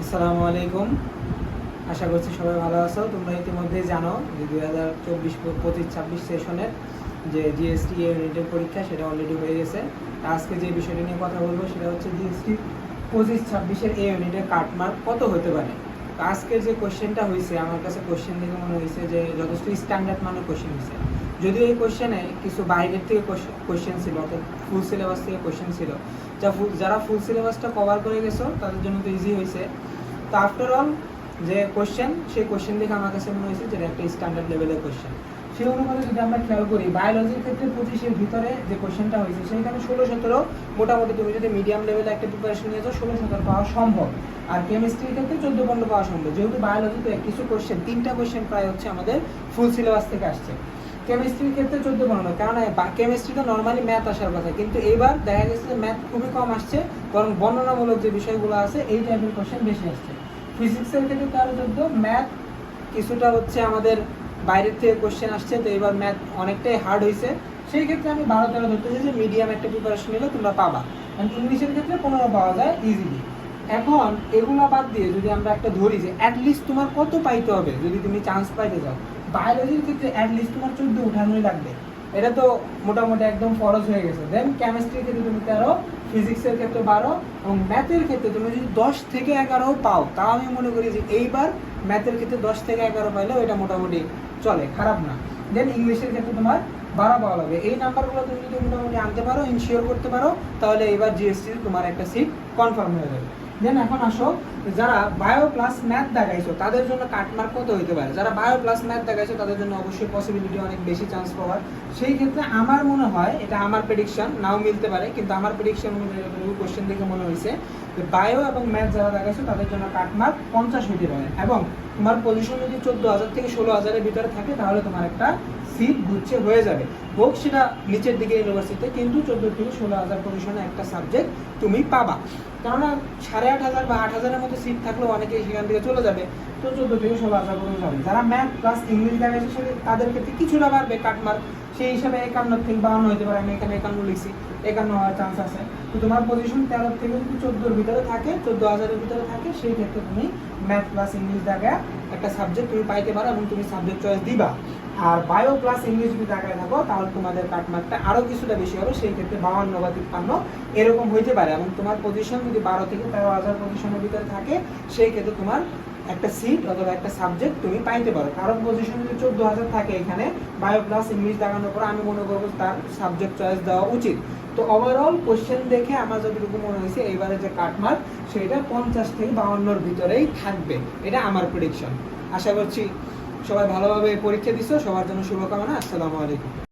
আসসালামু আলাইকুম। আশা করছি সবাই ভালো আছো। তোমরা ইতিমধ্যে জানো যে 2024-25-26 সেশনের যে জিএসটি ইউনিটের পরীক্ষা সেটা অলরেডি হয়ে গেছে। আজকে যে বিষয়টা নিয়ে কথা বলবো সেটা হচ্ছে জিএসটি 25-26-এর এই ইউনিটের কাটমার্ক কত হতে পারে। তো আজকের যে কোশ্চেনটা হয়েছে আমার কাছে কোশ্চেন দেখে মনে হয়েছে যে যথেষ্ট স্ট্যান্ডার্ড মানের কোশ্চেন হয়েছে। যদিও এই কোশ্চেনে কিছু বাইরের থেকে কোশ্চেন ছিল, অর্থাৎ ফুল সিলেবাস থেকে কোশ্চেন ছিল, যারা ফুল সিলেবাসটা কভার করে গেছো তাদের জন্য তো ইজি হয়েছে। তো আফটার অল যে কোশ্চেন, সেই কোশ্চেন দেখে আমার কাছে মনে হয়েছে যে একটা স্ট্যান্ডার্ড লেভেলের কোশ্চেন। সেই অনুপাতে যদি আমরা খেয়াল করি, বায়োলজির ক্ষেত্রে 25-এর ভিতরে যে কোশ্চেনটা হয়েছে সেইখানে 16-17 মোটামুটি তুমি যদি মিডিয়াম লেভেলে একটা প্রিপারেশন নিয়ে যাও 16-17 পাওয়া সম্ভব। আর কেমিস্ট্রির ক্ষেত্রে 14-15 পাওয়া সম্ভব, যেহেতু বায়োলজিতে কিছু কোশ্চেন, 3টা কোশ্চেন প্রায় হচ্ছে আমাদের ফুল সিলেবাস থেকে আসছে। কেমিস্ট্রির ক্ষেত্রে 14-15, কারণ কেমিস্ট্রিতে নর্মালি ম্যাথ আসার কথা, কিন্তু এইবার দেখা গেছে যে ম্যাথ খুবই কম আসছে, বরং বর্ণনামূলক যে বিষয়গুলো আছে এই টাইপের কোশ্চেন বেশি আসছে। ফিজিক্সের ক্ষেত্রে 13-14, ম্যাথ কিছুটা হচ্ছে আমাদের বাইরের থেকে কোশ্চেন আসছে, তো এবার ম্যাথ অনেকটাই হার্ড হয়েছে। সেই ক্ষেত্রে আমি 12-13 ধরতেছি যে মিডিয়াম একটা প্রিপারেশন নিলে তোমরা পাবা। কারণ ইংলিশের ক্ষেত্রে 15 পাওয়া যায় ইজিলি। এখন এগুলা বাদ দিয়ে যদি আমরা একটা ধরি যে অ্যাটলিস্ট তোমার কত পাইতে হবে যদি তুমি চান্স পাইতে যাও, বায়োলজির ক্ষেত্রে অ্যাটলিস্ট তোমার 14 উঠানোই লাগবে, এটা তো মোটামুটি একদম ফরজ হয়ে গেছে। দেন কেমিস্ট্রির ক্ষেত্রে তুমি 13, ফিজিক্সের ক্ষেত্রে 12 এবং ম্যাথের ক্ষেত্রে তুমি যদি 10 থেকে 11 পাও, তাও আমি মনে করি যে এইবার ম্যাথের ক্ষেত্রে 10 থেকে 11 পাইলেও এটা মোটামুটি চলে, খারাপ না। দেন ইংলিশের ক্ষেত্রে তোমার 12 পাওয়া লাগবে। এই নাম্বারগুলো তুমি যদি মোটামুটি আনতে পারো, ইনশিওর করতে পারো, তাহলে এবার জিএসটির তোমার একটা সিট কনফার্ম হয়ে যাবে। দেন এখন আসো, যারা বায়ো প্লাস ম্যাথ দেখাইছো তাদের জন্য কাটমার্ক কত হইতে পারে। যারা বায়ো প্লাস ম্যাথ দেখাইছো তাদের জন্য অবশ্যই পসিবিলিটি অনেক বেশি চান্স পাওয়ার। সেই ক্ষেত্রে আমার মনে হয়, এটা আমার প্রেডিকশন, নাও মিলতে পারে, কিন্তু আমার প্রেডিকশন অনুযায়ী কোশ্চেন দেখে মনে হয়েছে যে বায়ো এবং ম্যাথ যারা দেখাইছো তাদের জন্য কাটমার্ক 50 হইতে পারে। এবং তোমার পজিশন যদি 14,000 থেকে 16,000-এর ভিতরে থাকে তাহলে তোমার একটা সিট গুচ্ছে হয়ে যাবে, হোক সেটা নিচের দিকে ইউনিভার্সিটিতে, কিন্তু 14 থেকে 16,000 পজিশনে একটা সাবজেক্ট তুমি পাবা। কেননা 8,500 বা 8,000-এর মতো সিট থাকলেও অনেকে সেখান থেকে চলে যাবে, তো 14 থেকে 16,000 পর্যন্ত যাবে। যারা ম্যাথ প্লাস ইংলিশ দেখাচ্ছে তাদের ক্ষেত্রে কিছুটা বাড়বে কাটমার্ক, সেই হিসাবে 51 থেকে 52 হতে পারে। আমি এখানে 51 লিখছি, 51 হওয়ার চান্স আছে। তো তোমার পজিশন 13 থেকে যদি 14-এর ভিতরে থাকে, 14,000-এর ভিতরে থাকে, সেই ক্ষেত্রে তুমি ম্যাথ প্লাস ইংলিশ দেখা একটা সাবজেক্ট তুমি পাইতে পারো এবং তুমি সাবজেক্ট চয়েস দিবা। আর বায়ো প্লাস ইংলিশ যদি দেখায় থাকো তাহলে তোমাদের কাটমার্কটা আরও কিছুটা বেশি হবে, সেই ক্ষেত্রে 52 বা 53 এরকম হইতে পারে। এবং তোমার পজিশন যদি 12 থেকে 13,000 পজিশনের ভিতরে থাকে, সেই ক্ষেত্রে তোমার একটা সিট অথবা একটা সাবজেক্ট তুমি পাইতে পারো। কারণ পজিশন যদি 14,000 থাকে, এখানে বায়ো প্লাস ইংলিশ দেখানোর পর আমি মনে করবো তার সাবজেক্ট চয়েস দেওয়া উচিত। তো ওভারঅল কোশ্চেন দেখে আমার যতটুকু মনে হয়েছে এইবারে যে কাটমার্ক সেটা 50 থেকে 52-এর ভিতরেই থাকবে, এটা আমার প্রেডিকশন। আশা করছি সবাই ভালোভাবে পরীক্ষা দিছো, সবার জন্য শুভকামনা। আসসালামু আলাইকুম।